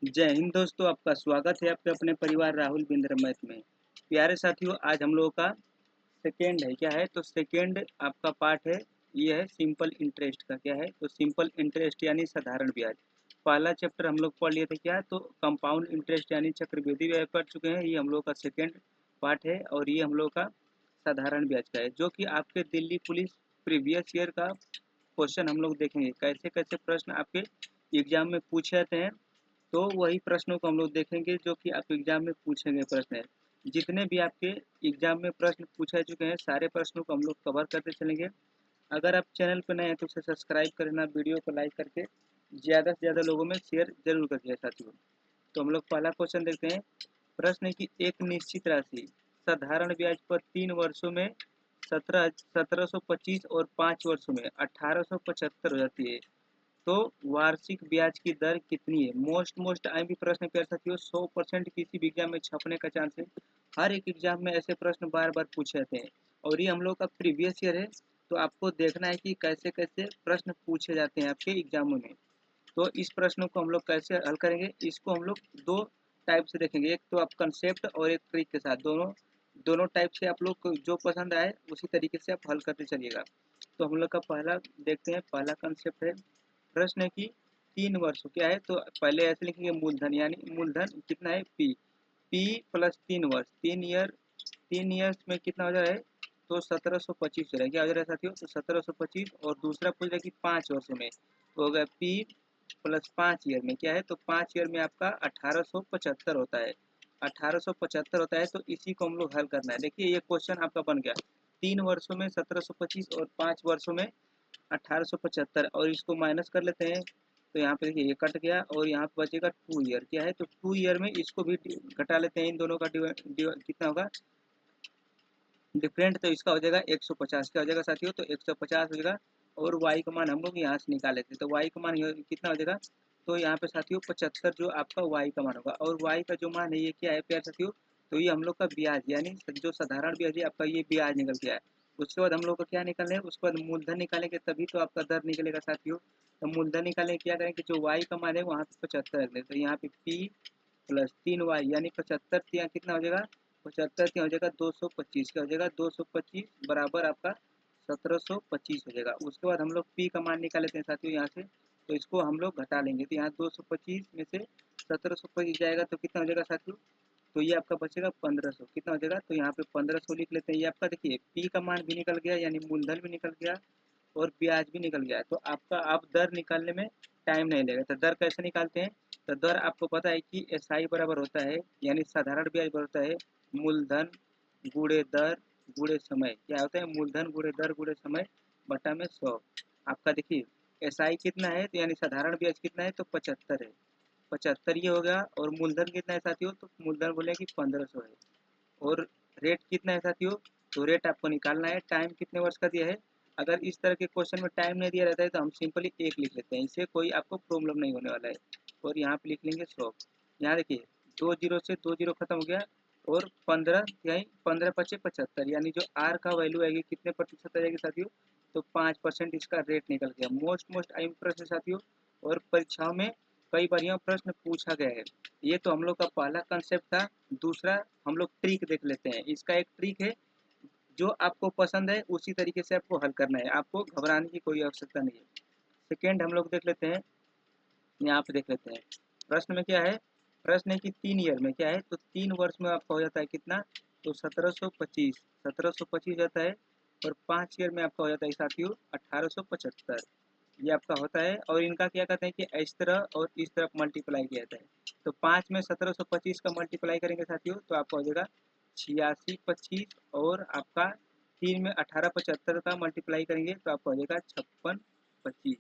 जय हिंद दोस्तों, आपका स्वागत है आपके अपने परिवार राहुल बिंद्र मैथ में। प्यारे साथियों, आज हम लोगों का सेकेंड है, क्या है तो सेकेंड आपका पार्ट है। ये है सिंपल इंटरेस्ट का, क्या है तो सिंपल इंटरेस्ट यानी साधारण ब्याज। पहला चैप्टर हम लोग पढ़ लिए थे, क्या है तो कंपाउंड इंटरेस्ट यानी चक्रवृद्धि ब्याज पढ़ चुके हैं। ये हम लोग का सेकेंड पार्ट है और ये हम लोग का साधारण ब्याज का है, जो कि आपके दिल्ली पुलिस प्रीवियस ईयर का क्वेश्चन हम लोग देखेंगे। कैसे कैसे प्रश्न आपके एग्जाम में पूछे जाते हैं, तो वही प्रश्नों को हम लोग देखेंगे जो कि आप एग्जाम में पूछेंगे प्रश्न है। जितने भी आपके एग्जाम में प्रश्न पूछे चुके हैं, सारे प्रश्नों को हम लोग कवर करते चलेंगे। अगर आप चैनल पर नए हैं तो उसे सब्सक्राइब करना, वीडियो को लाइक करके ज़्यादा से ज़्यादा लोगों में शेयर जरूर करिए साथियों। तो हम लोग पहला क्वेश्चन देखते हैं। प्रश्न है कि एक निश्चित राशि साधारण ब्याज पर 3 वर्षों में 1725 और 5 वर्षों में 1875 हो जाती है, तो वार्षिक ब्याज की दर कितनी है। मोस्ट आईएमपी प्रश्न प्यारे साथियों, 100% किसी भी एग्जाम में छपने का चांस है। हर एक एग्जाम में ऐसे प्रश्न बार बार पूछे जाते हैं और ये हम लोग का प्रीवियस ईयर है। तो आपको देखना है कि कैसे कैसे प्रश्न पूछे जाते हैं आपके एग्जामों में। तो इस प्रश्न को हम लोग कैसे हल करेंगे, इसको हम लोग दो टाइप से देखेंगे। एक तो आप कंसेप्ट और एक ट्रिक के साथ, दोनों दोनों टाइप से आप लोग को जो पसंद आए उसी तरीके से आप हल करते चलिएगा। तो हम लोग का पहला देखते हैं। पहला कंसेप्ट है, प्रश्न है कि 3 वर्ष क्या है, तो पहले ऐसे लिखेंगे मूलधन, यानी मूलधन कितना है पी। पी प्लस 3 वर्ष, 3 ईयर, 3 ईयर्स में कितना हो जा रहा है, तो 1725 हो रहा है। क्या हो जा रहा है साथियों, तो 1725। और दूसरा पूछ रहा है कि 5 वर्षों में, तो हो गया पी प्लस 5 ईयर में क्या है, तो 5 ईयर में आपका 1875 होता है। 1875 होता है, तो इसी को हम लोग हल करना है। देखिए ये क्वेश्चन आपका बन गया। 3 वर्षों में 1725 और 5 वर्षों में 1875, और इसको माइनस कर लेते हैं। तो यहाँ पे देखिए ये कट गया और यहाँ पे बचेगा 2 ईयर, क्या है तो 2 ईयर में इसको भी घटा लेते हैं। इन दोनों का कितना होगा डिफरेंट, तो इसका हो जाएगा 150। क्या हो जाएगा साथियों, तो 150 हो जाएगा। और y का मान हम लोग यहाँ से निकाल लेते हैं, तो y का मान कितना हो जाएगा, तो यहाँ पे साथियों 75 जो आपका y का मान होगा। और y का जो मान है ये क्या है प्यार साथियों, तो ये हम लोग का ब्याज यानी जो साधारण ब्याज है आपका, ये ब्याज निकल गया है। उसके बाद हम लोग को क्या निकालना है, उसके बाद मूलधन निकालेंगे तभी तो आपका दर निकलेगा साथियों। तो मूलधन निकालेंगे, क्या करेंगे, जो y का मान है वहाँ पे 75 रख देते, तो यहाँ पे p प्लस 3y यानी 75 यहाँ कितना हो जाएगा, 75 क्या हो जाएगा 225। क्या हो जाएगा 225 बराबर आपका 1725 हो जाएगा। उसके बाद हम लोग p का मान निकाल लेते हैं साथियों यहाँ से, तो इसको हम लोग घटा लेंगे। तो यहाँ 225 में से 1725 जाएगा तो कितना हो जाएगा साथियों, तो ये आपका बचेगा 1500। कितना हो जाएगा, तो यहाँ पे 1500 लिख लेते हैं। ये आपका देखिए p का मान भी निकल गया, यानी मूलधन भी निकल गया और ब्याज भी निकल गया है। तो आपका आप दर निकालने में टाइम नहीं लगेगा। तो दर कैसे निकालते हैं, तो दर आपको पता है कि SI बराबर होता है, यानी साधारण ब्याज बराबर होता है मूलधन गुणे दर गुणे समय। क्या होता है, मूलधन गुणे दर गुणे समय बटा में 100। आपका देखिए SI कितना है, तो यानी साधारण ब्याज कितना है, तो 75 है। 75 ये हो गया। और मूलधन कितना है साथियों, तो मूलधन बोले कि 1500 है। और रेट कितना है साथियों, तो रेट आपको निकालना है। टाइम कितने वर्ष का दिया है, अगर इस तरह के क्वेश्चन में टाइम नहीं दिया रहता है तो हम सिंपली 1 लिख लेते हैं, इससे कोई आपको प्रॉब्लम नहीं होने वाला है। और यहाँ पे लिख लेंगे 100। यहाँ देखिए 2 जीरो से 2 जीरो खत्म हो गया। और 15 यानी 15×5 = 75, यानी जो आर का वैल्यू आएगी कितने प्रतिशत आ जाएगी साथियों, तो 5% इसका रेट निकल गया। मोस्ट आई प्रश्न साथियों, और परीक्षाओं में कई बार यह प्रश्न पूछा गया है। ये तो हम लोग का पहला कंसेप्ट था। दूसरा हम लोग ट्रिक देख लेते हैं। इसका एक ट्रिक है, जो आपको पसंद है उसी तरीके से आपको हल करना है, आपको घबराने की कोई आवश्यकता नहीं है। सेकेंड हम लोग देख लेते हैं। यहाँ पे देख लेते हैं प्रश्न में क्या है। प्रश्न है कि 3 ईयर में क्या है, तो 3 वर्ष में आपका हो जाता है कितना, तो 1725 जाता है। और 5 ईयर में आपका हो जाता है साथियों 1875, ये आपका होता है। और इनका क्या कहते हैं कि इस तरह और इस तरफ मल्टीप्लाई किया जाता है। तो 5 में 1725 का मल्टीप्लाई करेंगे साथियों, तो आपका हो जाएगा 8625। और आपका 3 में 1875 का मल्टीप्लाई करेंगे तो आपका हो जाएगा 5625,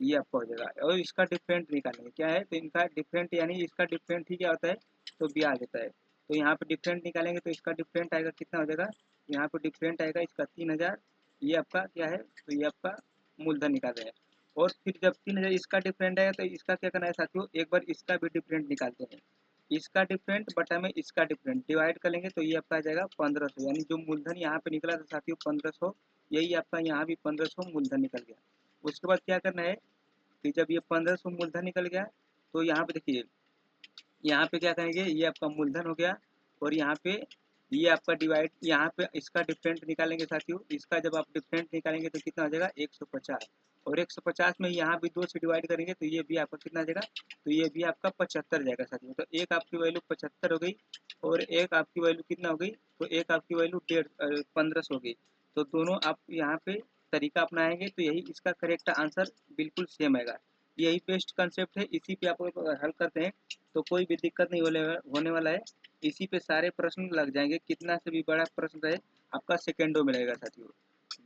ये आपका हो जाएगा। और इसका डिफरेंट निकालेंगे, क्या है, तो इनका डिफरेंट यानी इसका डिफरेंट ही क्या होता है, तो ब्याज होता है। तो यहाँ पे डिफरेंट निकालेंगे तो इसका डिफरेंट आएगा कितना हो जाएगा, यहाँ पे डिफरेंट आएगा इसका 3000। ये आपका क्या है, तो ये आपका मूलधन निकाल रहे हैं। और फिर जब 3000 इसका डिफरेंट आएगा तो इसका क्या करना है साथियों, एक बार इसका भी डिफरेंट निकालते हैं। इसका डिफरेंट बटा में इसका डिफरेंट डिवाइड कर लेंगे, तो ये आपका आ जाएगा 1500, यानी जो मूलधन यहाँ पे निकला था साथियों 1500, यही आपका यहाँ भी 1500 मूलधन निकल गया। उसके बाद क्या करना है कि जब ये 1500 मूलधन निकल गया, तो यहाँ पे देखिए, यहाँ पे क्या करेंगे, ये आपका मूलधन हो गया और यहाँ पे ये आपका डिवाइड, यहाँ पे इसका डिफरेंट निकालेंगे साथियों। इसका जब आप डिफरेंट निकालेंगे तो कितना हो जाएगा 150, और 150 में यहाँ भी 2 से डिवाइड करेंगे तो ये भी आपका कितना आ जाएगा, तो ये भी आपका 75 जाएगा साथियों। तो एक आपकी वैल्यू 75 हो गई और एक आपकी वैल्यू कितना हो गई, तो एक आपकी वैल्यू 1500 हो गई। तो दोनों आप यहाँ पे तरीका अपनाएंगे तो यही इसका करेक्ट आंसर बिल्कुल सेम आएगा। यही बेस्ट कंसेप्ट है, इसी पे आप हल करते हैं तो कोई भी दिक्कत नहीं होने वाला है। इसी पे सारे प्रश्न लग जाएंगे, कितना से भी बड़ा प्रश्न रहे आपका सेकेंडों में रहेगा साथियों।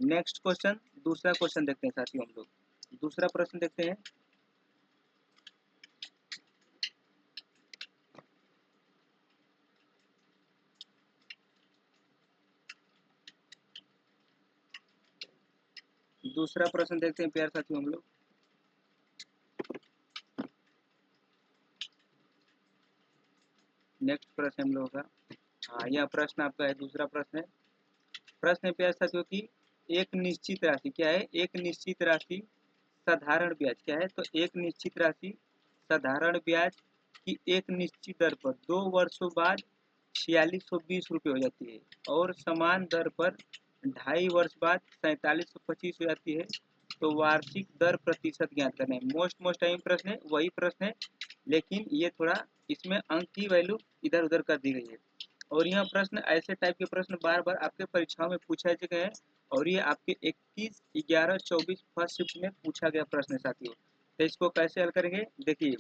नेक्स्ट क्वेश्चन, दूसरा क्वेश्चन देखते हैं साथियों, हम लोग दूसरा प्रश्न देखते हैं। दूसरा प्रश्न देखते हैं प्यार साथियों हम लोग। नेक्स्ट प्रश्न हम लोगों का, हाँ यह प्रश्न आपका है, दूसरा प्रश्न है। प्रश्न है प्यार साथियों की, एक निश्चित राशि क्या है, एक निश्चित राशि साधारण ब्याज क्या है, तो एक निश्चित राशि साधारण ब्याज की एक निश्चित दर पर 2 वर्षों बाद 4620 रुपये हो जाती है और समान दर पर 2.5 वर्ष बाद 4725 हो जाती है। तो वार्षिक दर प्रतिशत ज्ञात करना है। मोस्ट टाइम प्रश्न है, वही प्रश्न है, लेकिन ये थोड़ा इसमें अंक की वैल्यू इधर उधर कर दी गई है। और यह प्रश्न, ऐसे टाइप के प्रश्न बार बार आपके परीक्षाओं में पूछा गए हैं और ये आपके 21/11/24 फर्स्ट शिफ्ट में पूछा गया प्रश्न है साथियों। तो इसको कैसे हल करेंगे, देखिए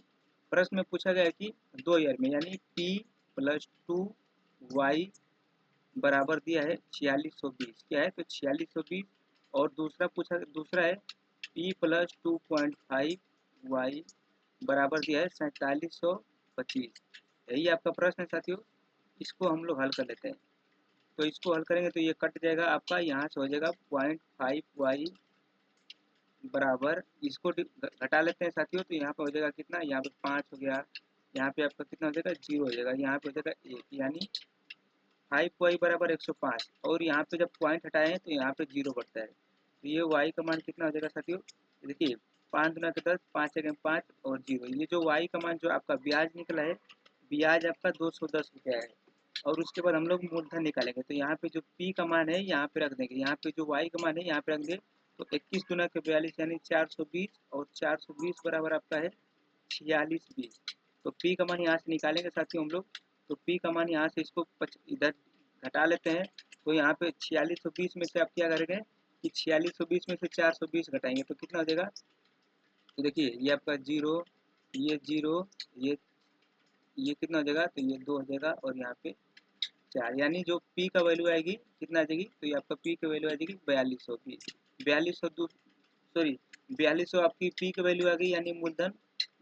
प्रश्न में पूछा गया है कि 2 ईयर में, यानी P+2y बराबर दिया है 4620, क्या है तो 4620, और दूसरा है P+2.5y बराबर दिया है 4725। यही आपका प्रश्न है साथियों, इसको हम लोग हल कर लेते हैं। तो इसको हल करेंगे तो ये कट जाएगा आपका, यहाँ से हो जाएगा 0.5y बराबर, इसको घटा लेते हैं साथियों, तो यहाँ पे हो जाएगा कितना, यहाँ पे 5 हो गया, यहाँ पे आपका कितना हो जाएगा 0 हो जाएगा, यहाँ पे हो जाएगा 1, यानी 5y बराबर 105, और यहाँ पे जब पॉइंट हटाए हैं तो यहाँ पे 0 बढ़ता है। तो ये y का मान कितना हो जाएगा साथियों, देखिए 5 गुना के 10, 5 एक 5 और 0, ये जो y का मान जो आपका ब्याज निकला है, ब्याज आपका 210 रुपया है। और उसके बाद हम लोग मूलधन निकालेंगे, तो यहाँ पे जो p का मान है यहाँ पे रख देंगे, यहाँ पे जो y का मान है यहाँ पे रख देंगे। तो 21 गुना के 42 यानी 420, और 420 बराबर आपका है 4620। तो p का मान यहाँ से निकालेंगे साथियों हम लोग, तो p का मान यहाँ से इसको इधर घटा लेते हैं। तो यहाँ पे 4620 में से आप क्या करेंगे कि 4620 में से 420 घटाएंगे तो कितना हो जाएगा, तो देखिए ये आपका 0, ये 0, ये कितना हो जाएगा, तो ये 2 हो जाएगा और यहाँ पे 4, यानी जो p का वैल्यू आएगी कितना आ जाएगी, तो ये आपका p की वैल्यू आ जाएगी 4200 की, 4200, सॉरी 4200 आपकी p की वैल्यू आ गई, यानी मूलधन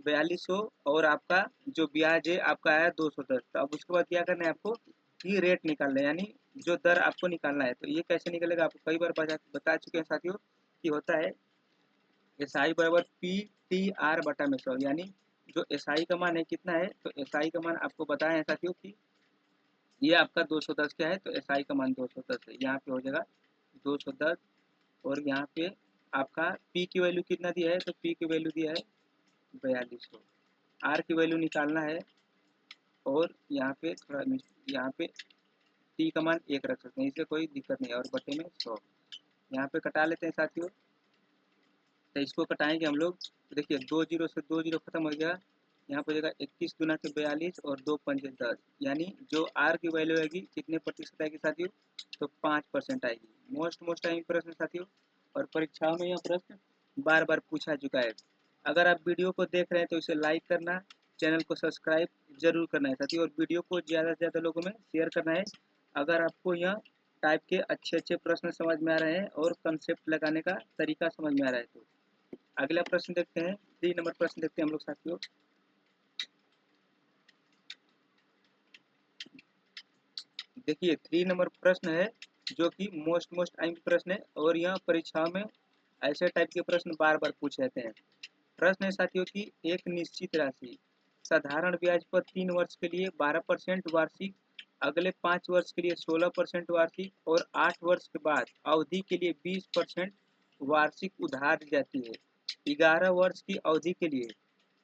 4200, और आपका जो ब्याज है आपका आया 210। तो अब उसके बाद क्या करना है आपको, ये रेट निकालना है, यानी जो दर आपको निकालना है। तो ये कैसे निकलेगा, आपको कई बार बता चुके हैं साथियों कि होता है SI बराबर PTR/100, यानी जो SI का मान है कितना है, तो SI का मान आपको बताया है साथियों कि ये आपका 210 क्या है, तो SI का मान 210 है, यहाँ पे हो जाएगा 210, और यहाँ पे आपका P की वैल्यू कितना दिया है, तो P की वैल्यू दिया है 4200, R की वैल्यू निकालना है, और यहाँ पे थोड़ा यहाँ पे T का मान 1 रख सकते हैं, इससे कोई दिक्कत नहीं है, और बटे में 100, यहाँ पे कटा लेते हैं साथियों। तो इसको कटाएंगे हम लोग, तो देखिए 2 जीरो से 2 जीरो खत्म हो गया, यहाँ पर हो जाएगा 21 गुना के 42 और 2 पंजे 10, यानी जो आर की वैल्यू आएगी कितने प्रतिशत आएगी साथियों, तो 5% आएगी। मोस्ट टाइम प्रश्न साथियों, और परीक्षाओं में यह प्रश्न बार बार पूछा चुका है। अगर आप वीडियो को देख रहे हैं तो इसे लाइक करना, चैनल को सब्सक्राइब जरूर करना है साथियों, और वीडियो को ज़्यादा से ज़्यादा लोगों में शेयर करना है। अगर आपको यह टाइप के अच्छे प्रश्न समझ में आ रहे हैं और कंसेप्ट लगाने का तरीका समझ में आ रहा है, तो अगला प्रश्न देखते हैं, 3 नंबर प्रश्न देखते हैं हम लोग साथियों। देखिए 3 नंबर प्रश्न है जो कि मोस्ट टाइम प्रश्न है, और यह परीक्षाओं में ऐसे टाइप के प्रश्न बार बार पूछे जाते हैं। प्रश्न है साथियों की, एक निश्चित राशि साधारण ब्याज पर 3 वर्ष के लिए 12% वार्षिक, अगले 5 वर्ष के लिए 16% वार्षिक, और 8 वर्ष के बाद अवधि के लिए 20% वार्षिक उधार दी जाती है। 11 वर्ष की अवधि के लिए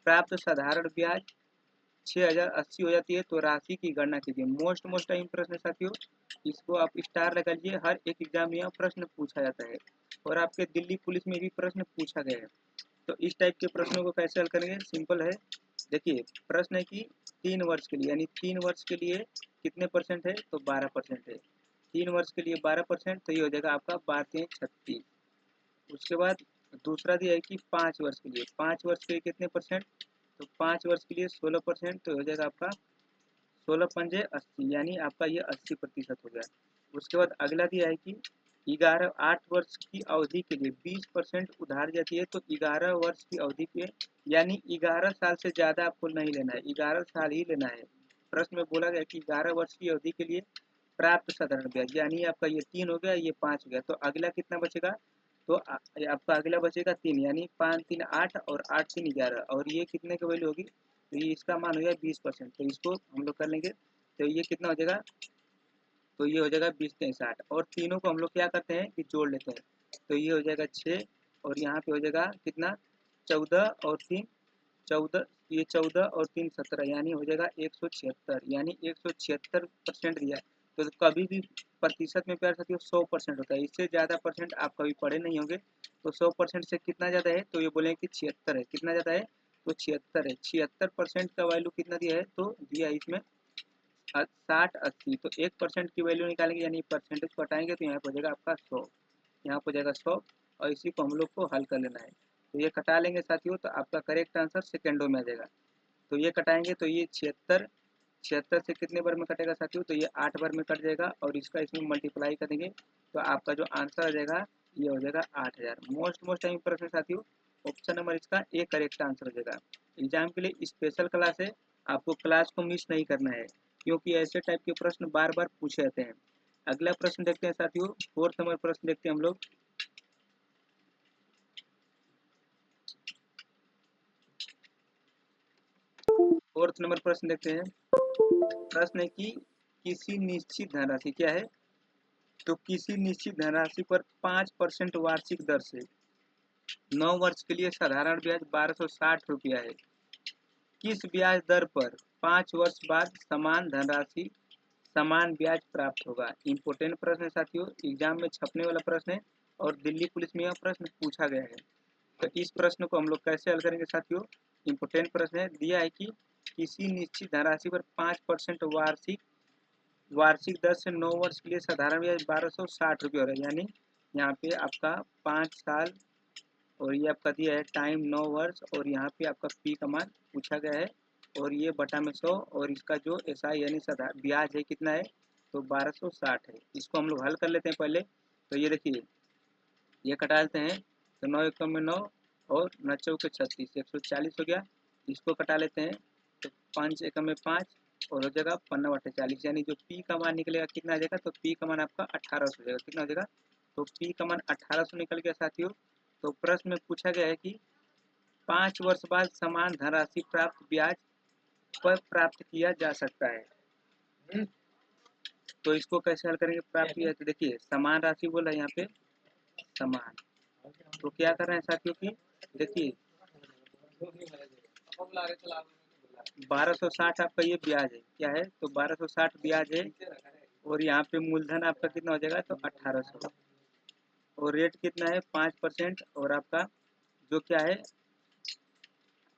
प्राप्त साधारण ब्याज 6080 हो जाती है तो राशि की गणना कीजिए। मोस्ट टाइम प्रश्न है साथियों, इसको आप स्टार लगा लीजिए। हर एक एग्जाम में यह प्रश्न पूछा जाता है और आपके दिल्ली पुलिस में भी प्रश्न पूछा गया है। तो इस टाइप के प्रश्नों को कैसे हल करेंगे, सिंपल है। देखिए प्रश्न है कि 3 वर्ष के लिए, यानी 3 वर्ष के लिए कितने परसेंट है, तो 12% है। 3 वर्ष के लिए 12%, तो ये हो जाएगा आपका 12×36। उसके बाद दूसरा दिया है कि 5 वर्ष के लिए, 5 वर्ष के लिए कितने परसेंट, तो 5 वर्ष के लिए 16%, तो हो जाएगा आपका 16×5=80, यानी आपका ये 80% हो गया। उसके बाद अगला दिया है कि 8 वर्ष की अवधि के लिए 20% उधार जाती है, तो 11 वर्ष की अवधि पे, यानी 11 साल से ज़्यादा आपको नहीं लेना है, 11 साल ही लेना है। प्रश्न में बोला गया कि 11 वर्ष की अवधि के लिए प्राप्त साधारण ब्याज, यानी आपका ये 3 हो गया, ये 5 हो गया, तो अगला कितना बचेगा, तो आपका अगला बचेगा 3, यानी 5×3=8 और 8×3=11, और ये कितने की वैल्यू होगी, तो ये इसका मान हो जाएगा 20%, तो इसको हम लोग कर लेंगे। तो ये कितना हो जाएगा, तो ये हो जाएगा 20×3=60, और तीनों को हम लोग क्या करते हैं कि जोड़ लेते हैं, तो ये हो जाएगा 6, और यहाँ पे हो जाएगा कितना 14 और 3 14, ये 14 और 3 17, यानी हो जाएगा 176, यानी 176% दिया है। तो कभी भी प्रतिशत में प्यार साथियों 100% होता है, इससे ज़्यादा परसेंट आप कभी पढ़े नहीं होंगे। तो 100% से कितना ज़्यादा है, तो ये बोलेंगे कि 76 है, कितना ज़्यादा है, तो 76 है। 76% का वैल्यू कितना दिया है, तो दिया है इसमें 60 80, तो 1% की वैल्यू निकालेंगे, यानी परसेंटेज को हटाएंगे, तो यहाँ पर हो जाएगा आपका 100, यहाँ पर हो जाएगा 100, और इसी को हम लोग को हल कर लेना है। तो ये कटा लेंगे साथियों, तो आपका करेक्ट आंसर सेकेंडों में आ जाएगा। तो ये कटाएंगे, तो ये 76 76 से कितने बार में कटेगा साथियों, तो ये 8 बार में कट जाएगा, और इसका इसमें मल्टीप्लाई करेंगे, तो आपका जो आंसर आ जाएगा ये हो जाएगा 8000। मोस्ट टाइम प्रश्न साथियों, ऑप्शन नंबर इसका ए करेक्ट आंसर हो जाएगा। एग्जाम के लिए स्पेशल क्लास है, आपको क्लास को मिस नहीं करना है, क्योंकि ऐसे टाइप के प्रश्न बार बार पूछे जाते हैं। अगला प्रश्न देखते हैं साथियों, 4th नंबर प्रश्न देखते हैं हम लोग। फोर्थ नंबर प्रश्न देखते हैं। प्रश्न है कि किसी निश्चित धनराशि क्या है, तो किसी निश्चित धनराशि पर 5% वार्षिक दर से 9 वर्ष के लिए साधारण ब्याज 1260 रुपया है। किस ब्याज दर पर 5 वर्ष बाद समान धनराशि समान ब्याज प्राप्त होगा। इम्पोर्टेंट प्रश्न है साथियों, एग्जाम में छपने वाला प्रश्न है, और दिल्ली पुलिस में यह प्रश्न पूछा गया है। तो इस प्रश्न को हम लोग कैसे हल करेंगे साथियों, इम्पोर्टेंट प्रश्न है। दिया है कि किसी निश्चित धनराशि पर 5% वार्षिक दर से 9 वर्ष के लिए साधारण ब्याज 1260 रुपये हो रहा है, यानी यहाँ पे आपका 5 साल, और ये आपका दिया है टाइम 9 वर्ष, और यहाँ पे आपका पी का मान पूछा गया है, और ये बटा में 100, और इसका जो एसआई यानी ब्याज है कितना है, तो 1260 है। इसको हम लोग हल कर लेते हैं पहले। तो ये देखिए, ये कटा लेते हैं, तो 9 एकम में 9, और 9 चौके 36, 140 हो गया। इसको कटा लेते हैं, तो 5 एकम में 5, और हो जाएगा 15/40, यानी जो पी का मान निकलेगा कितना आ जाएगा, तो पी का मान आपका 1800 हो जाएगा। कितना हो जाएगा, तो पी का मान 1800 निकल गया साथियों। तो प्रश्न में पूछा गया है कि 5 वर्ष बाद समान धनराशि प्राप्त ब्याज पर प्राप्त किया जा सकता है। तो इसको कैसे हल करेंगे, प्राप्त किया, तो देखिए समान राशि बोला है यहाँ पे, समान, तो क्या कर रहे हैं साथियों की, देखिए 1260 आपका ये ब्याज है, क्या है, तो 1260 ब्याज है, और यहाँ पे मूलधन आपका कितना हो जाएगा, तो 1800, और रेट कितना है 5%, और आपका जो क्या है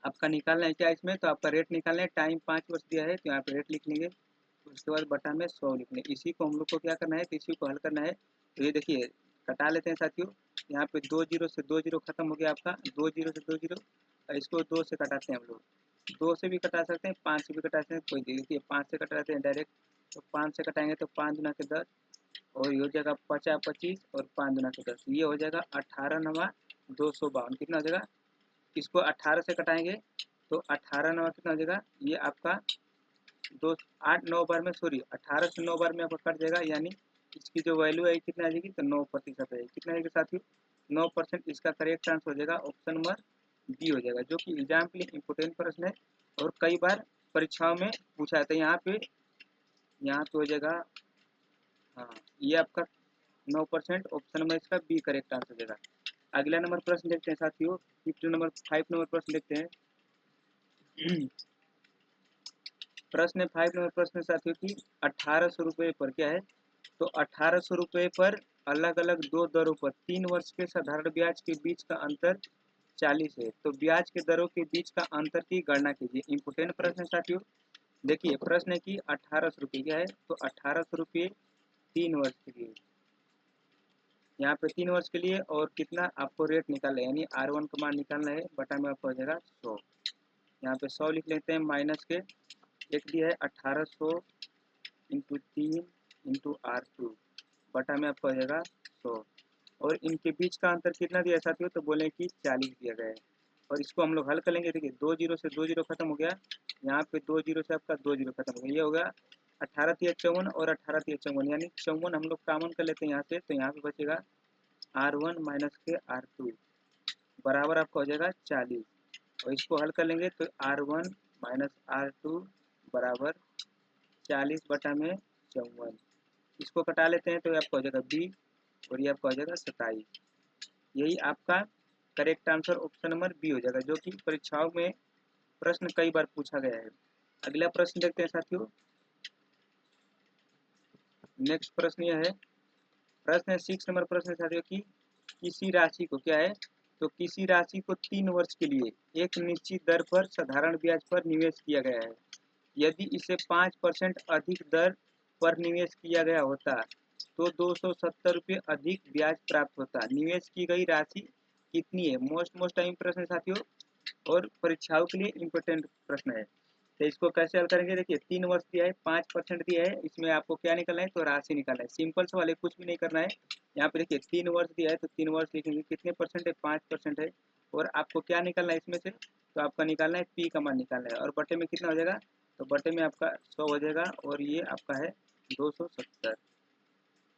आपका निकालना है क्या इसमें, तो आपका रेट निकालना है, टाइम 5 वर्ष दिया है, तो यहाँ पे रेट लिख लेंगे, उसके बाद बटा में 100 लिख लेंगे। इसी को हम लोग को क्या करना है, तो इसी को हल करना है। तो ये देखिए कटा लेते हैं साथियों, यहाँ पे 2 जीरो से 2 जीरो खत्म हो गया आपका, 2 जीरो से 2 जीरो, और इसको 2 से कटाते हैं हम लोग, 2 से भी कटा सकते हैं, 5 से भी कटा सकते हैं, कोई देखिए 5 से कटाते हैं डायरेक्ट, तो 5 से कटाएंगे तो 5 गुना के 10, और ये हो जाएगा 50 25, और 5 गुना के 10, ये हो जाएगा 18×9 252, कितना हो जाएगा, इसको 18 से कटाएंगे, तो 18×9 कितना हो जाएगा, ये आपका 8 9 बार में, सॉरी 18 से 9 बार में आपका कट जाएगा, यानी इसकी जो वैल्यू है कितना आ जाएगी, तो 9% है। कितना आएगा साथियों, 9%। इसका करेक्ट आंसर हो जाएगा ऑप्शन नंबर बी हो जाएगा, जो कि एग्जाम के लिए इम्पोर्टेंट प्रश्न है, और कई बार परीक्षाओं में पूछा जाता है। यहाँ पे हो जाएगा, हाँ ये आपका 9%, ऑप्शन नंबर इसका बी करेक्ट आंसर हो जाएगा। अगला नंबर प्रश्न देखते हैं साथियों, 5 नंबर प्रश्न देखते हैं। प्रश्न 5 नंबर प्रश्न साथियों की 1800 रुपये पर क्या है, तो 1800 रुपये पर अलग अलग दो दरों पर 3 वर्ष के साधारण ब्याज के बीच का अंतर 40 है, तो ब्याज के दरों के बीच का अंतर की गणना कीजिए। इंपोर्टेंट प्रश्न है साथियों। देखिए प्रश्न है कि 1800 रुपये क्या है, तो 1800 रुपये 3 वर्ष के लिए, यहाँ पे 3 वर्ष के लिए, और कितना आपको रेट निकालना है, यानी R1 का मान निकालना है, बटा में आपको हो जाएगा 100। यहाँ पे 100 लिख लेते हैं, माइनस के एक दिया है 1800 इंटू 3 इंटू R2, बटा में आपको हो जाएगा 100, और इनके बीच का अंतर कितना दिया है साथियों, तो बोले कि 40 दिया गया है। और इसको हम लोग हल कर लेंगे। देखिए 2 जीरो से 2 जीरो खत्म हो गया, यहाँ पे 2 जीरो से आपका 2 जीरो खत्म हो गया, ये हो गया 18 तिया 54 और 18 तिया 54, यानी 54 हम लोग कॉमन कर लेते हैं यहाँ से, तो यहाँ पे बचेगा R1 माइनस के R2 बराबर आपका हो जाएगा 40, और इसको हल कर लेंगे तो R1 माइनस R2 बराबर 40 बटा में 54, इसको कटा लेते हैं तो आपका हो जाएगा 20 और ये आपका हो जाएगा 27। यही आपका correct answer option number B हो जाएगा, जो कि परीक्षाओं में प्रश्न कई बार पूछा गया है। अगला प्रश्न देखते हैं साथियों। नेक्स्ट प्रश्न यह है, प्रश्न है 6 नंबर प्रश्न साथियों की, किसी राशि को क्या है, तो किसी राशि को 3 वर्ष के लिए एक निश्चित दर पर साधारण ब्याज पर निवेश किया गया है। यदि इसे 5% अधिक दर पर निवेश किया गया होता तो 270 रुपये अधिक ब्याज प्राप्त होता। निवेश की गई राशि कितनी है? मोस्ट टाइम प्रश्न साथियों, और परीक्षाओं के लिए इम्पोर्टेंट प्रश्न है। तो इसको कैसे हल करेंगे, देखिए 3 वर्ष दिया है, 5% दिया है, इसमें आपको क्या निकालना है, तो राशि निकालना है। सिंपल से वाले कुछ भी नहीं करना है। यहाँ पे देखिए 3 वर्ष दिया है, तो 3 वर्ष लिखेंगे, कितने परसेंट है, 5% है, और आपको क्या निकालना है इसमें से, तो आपका निकालना है पी का मान निकालना है, और बटे में कितना हो जाएगा, तो बटे में आपका 100 हो जाएगा, और ये आपका है 270।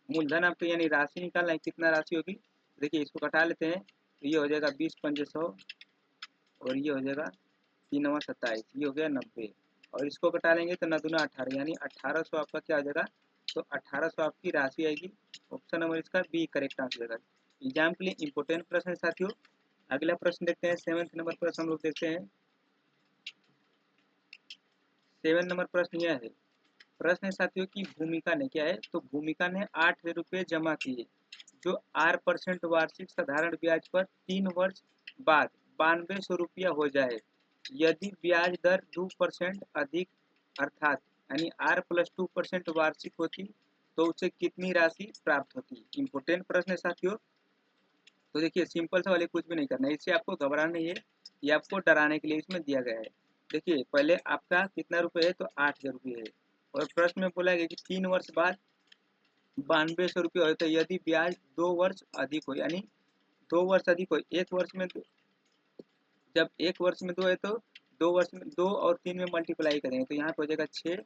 मूलधन आपको यानी राशि निकालना है, कितना राशि होगी, देखिए इसको कटा लेते हैं, तो ये हो जाएगा 20 पंजे 100, और ये हो जाएगा 3×27, ये हो गया 90, और इसको कटा लेंगे तो 9 दूना 18, यानी 1800 आपका क्या हो जाएगा, तो 1800 आपकी राशि आएगी। ऑप्शन नंबर इसका बी करेक्ट आंसर होगा। एग्जाम के लिए इंपोर्टेंट प्रश्न है साथियों। अगला प्रश्न देखते हैं, 7 नंबर प्रश्न हम लोग देखते हैं। 7 नंबर प्रश्न यह है, प्रश्न है साथियों की, भूमिका ने क्या है, तो भूमिका ने 8 रुपये जमा किए जो R% वार्षिक साधारण ब्याज पर 3 वर्ष बाद 9200 रुपया हो जाए। यदि ब्याज दर 2% अधिक अर्थात यानी R+2% वार्षिक होती तो उसे कितनी राशि प्राप्त होती। इंपोर्टेंट प्रश्न है साथियों। तो देखिए सिंपल से वाले कुछ भी नहीं करना है, इससे आपको घबराना नहीं है, ये आपको डराने के लिए इसमें दिया गया है। देखिए पहले आपका कितना रुपये है, तो 8000 रुपये है, और प्रश्न में बोला गया कि 3 वर्ष बाद 9200 रुपये हो, तो यदि ब्याज 2 वर्ष अधिक हो, यानी 2 वर्ष अधिक हो, एक वर्ष में जब एक वर्ष में 2 है तो 2 वर्ष में 2 और 3 में मल्टीप्लाई करेंगे तो यहाँ पे हो जाएगा 6,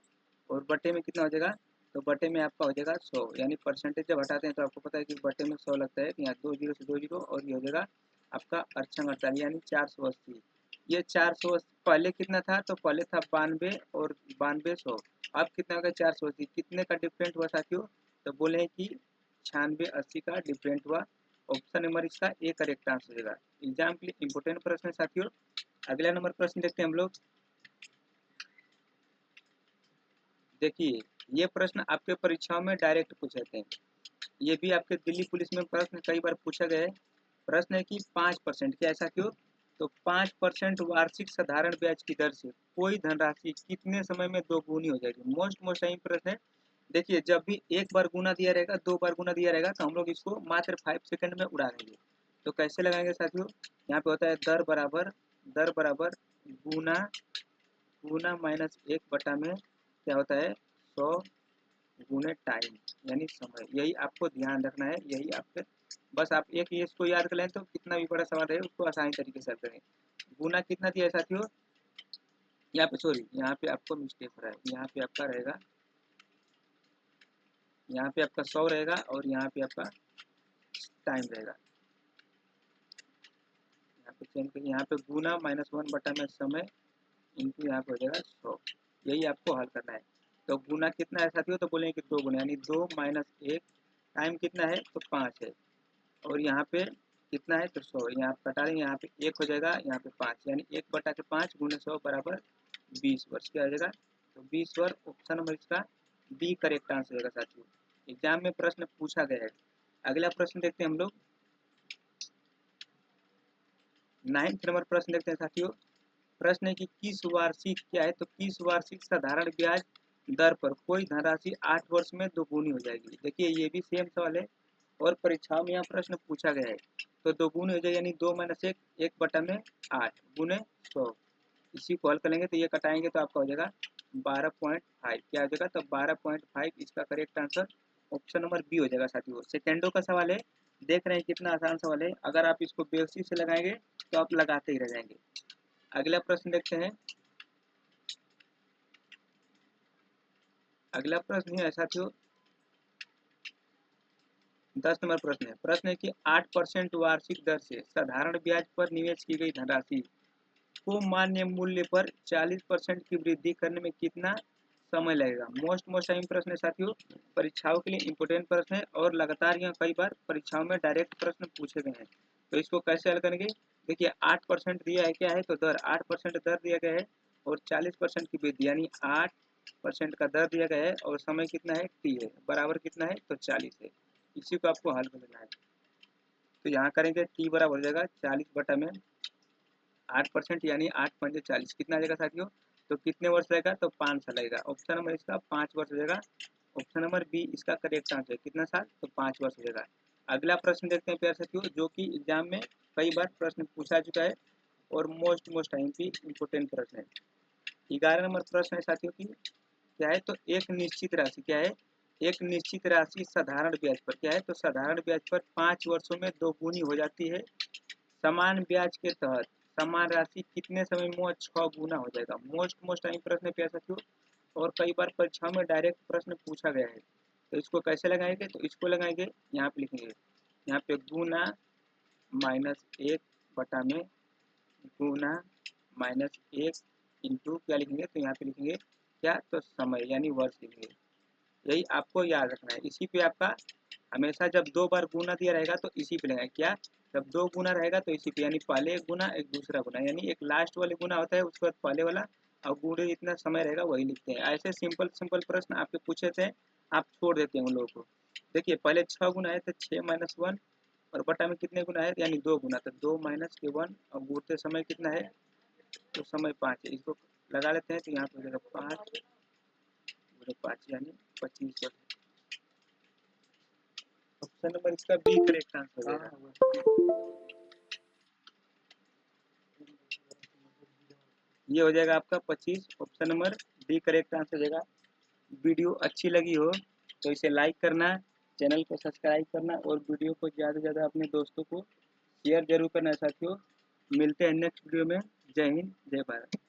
और बटे में कितना हो जाएगा, तो बटे में आपका हो जाएगा 100, यानी परसेंटेज जब हटाते हैं तो आपको पता है कि बटे में 100 लगता है, तो यहाँ 2 जीरो से 2 जीरो, और ये हो जाएगा आपका 48 यानी 480। ये 480 पहले कितना था, तो पहले था 92 और 9200, अब कितना होगा 480, कितने का डिफरेंट हुआ साथियों, तो बोले कि 9680 का डिफरेंट हुआ। ऑप्शन नंबर इसका ए करेक्ट आंसर होगा। एग्जाम के लिए इंपोर्टेंट प्रश्न है साथियों। अगला नंबर प्रश्न देखते हैं हम लोग। देखिए ये प्रश्न आपके परीक्षाओं में डायरेक्ट पूछे थे, ये भी आपके दिल्ली पुलिस में प्रश्न कई बार पूछा गया है। प्रश्न है कि 5% क्या, ऐसा क्यों, तो 5% वार्षिक साधारण ब्याज की दर से कोई धनराशि कितने समय में दोगुनी हो जाएगी। मोस्ट टाइम प्रश्न है। देखिए जब भी एक बार गुना दिया रहेगा, 2 बार गुना दिया रहेगा, तो हम लोग इसको मात्र 5 सेकंड में उड़ा देंगे। तो कैसे लगाएंगे साथियों, यहाँ पे होता है दर बराबर गुना गुना माइनस 1 बटा में क्या होता है 100 गुने टाइम यानी समय। यही आपको ध्यान रखना है, यही आपके बस आप एक ये इसको याद कर लें तो कितना भी बड़ा सवाल है उसको आसानी तरीके से हल करें। गुना कितना दिया है साथियों, यहाँ पे सॉरी यहाँ पे आपको मिस्टेक हो रहा है, यहाँ पे आपका रहेगा, यहाँ पे आपका 100 रहेगा, और यहाँ पे आपका टाइम रहेगा। यहाँ पे चेंज करिए, यहाँ पे गुना -1 बटा में समय इंटू यहाँ पे हो जाएगा 100। यही आपको हल करना है। तो गुना कितना है साथियों, तो बोलेंगे कि 2 गुना, यानी 2 - 1, टाइम कितना है तो 5 है, और यहाँ पे कितना है तो 100, यहाँ पे कटा लेंगे, यहाँ पे 1 हो जाएगा, यहाँ पे 5, यानी 1/5 गुने 100 बराबर 20 वर्ष। क्या हो जाएगा तो 20 वर्ष। ऑप्शन नंबर इसका बी करेक्ट आंसर होगा साथियों। एग्जाम में प्रश्न पूछा गया है। अगला प्रश्न देखते हैं हम लोग, 9th नंबर प्रश्न देखते हैं साथियों। प्रश्न है कि किस वार्षिक क्या है तो किस वार्षिक साधारण ब्याज दर पर कोई धनराशि 8 वर्ष में दोगुनी हो जाएगी। देखिए ये भी सेम सवाल है और परीक्षाओं में यहाँ प्रश्न पूछा गया है। तो दोगुनी हो जाएगी यानी 2 - 1 1/8 गुने 100। इसी को हल करेंगे तो ये कटाएंगे तो आपका हो जाएगा 12.5। क्या हो जाएगा तो 12.5 इसका correct answer option number B हो जाएगा साथियों। सेकेंडों का सवाल है, देख रहे हैं कितना आसान सवाल है। अगर आप इसको बेवसी से लगाएंगे तो आप लगाते ही रह जाएंगे। अगला प्रश्न देखते हैं। अगला प्रश्न है साथियों 10 नंबर प्रश्न है। प्रश्न है कि 8% वार्षिक दर से साधारण ब्याज पर निवेश की गई धनराशि को मान्य मूल्य पर 40% की वृद्धि करने में कितना समय लगेगा। मोस्ट टाइम प्रश्न है साथियों, परीक्षाओं के लिए इंपोर्टेंट प्रश्न है और लगातार यह कई बार परीक्षाओं में डायरेक्ट प्रश्न पूछे गए हैं। तो इसको कैसे हल करेंगे, देखिए 8% दिया है, क्या है तो दर 8% दर दिया गया है और 40% की वृद्धि यानी 8% का दर दिया गया है और समय कितना है टी है, बराबर कितना है तो 40 है। इसी को आपको हल करना है। तो यहाँ करेंगे टी बराबर हो जाएगा 40/में 8% यानी 8×5 = 40 कितना आ जाएगा साथियों तो कितने वर्ष लगेगा तो 5 साल लगेगा। ऑप्शन नंबर इसका 5 वर्ष हो जाएगा। ऑप्शन नंबर बी इसका करेक्ट आंसर है। कितना साल तो 5 वर्ष हो जाएगा। अगला प्रश्न देखते हैं प्यारे साथियों, जो कि एग्जाम में कई बार प्रश्न पूछा चुका है और मोस्ट टाइम की इम्पोर्टेंट प्रश्न है। 11 नंबर प्रश्न है साथियों की क्या है तो एक निश्चित राशि क्या है, एक निश्चित राशि साधारण ब्याज पर क्या है तो साधारण ब्याज पर 5 वर्षों में दोगुनी हो जाती है। समान ब्याज के तहत समान राशि कितने समय में 6 गुना हो जाएगा। मोस्ट टाइम प्रश्न है प्यारे साथियों और कई बार परीक्षा में डायरेक्ट प्रश्न पूछा गया है। तो इसको कैसे लगाएंगे तो इसको लगाएंगे, यहाँ पे लिखेंगे, यहाँ पे गुना -1 में गुना -1 इंटू क्या लिखेंगे तो यहाँ पे लिखेंगे क्या तो समय यानी वर्ष लिखेंगे। यही आपको याद रखना है। इसी पे आपका हमेशा जब 2 बार गुना दिया रहेगा तो इसी पे लगाएंगे। क्या जब 2 गुना रहेगा तो इसी पे यानी पहले एक गुना एक दूसरा गुना, यानी एक लास्ट वाले गुना होता है उसके बाद पहले वाला और गुणे जितना समय रहेगा वही लिखते हैं। ऐसे सिंपल प्रश्न आपके पूछे थे, आप छोड़ देते हैं उन लोगों को। देखिए पहले 6 गुना है तो 6 - 1 और बटा में कितने गुना है यानी 2 गुना, तो 2 - 1 और गुणते समय कितना है तो समय 5 है। इसको लगा लेते हैं तो यहाँ पे हो जाएगा 5 गुणे 5 यानी 25 वर्ष। ऑप्शन नंबर इसका बी करेक्ट आंसर होगा। ये हो जाएगा आपका 25। Option number D correct answer हो जाएगा। वीडियो अच्छी लगी हो तो इसे लाइक करना, चैनल को सब्सक्राइब करना और वीडियो को ज़्यादा से ज़्यादा अपने दोस्तों को शेयर जरूर करना साथियों। मिलते हैं नेक्स्ट वीडियो में। जय हिंद जय भारत।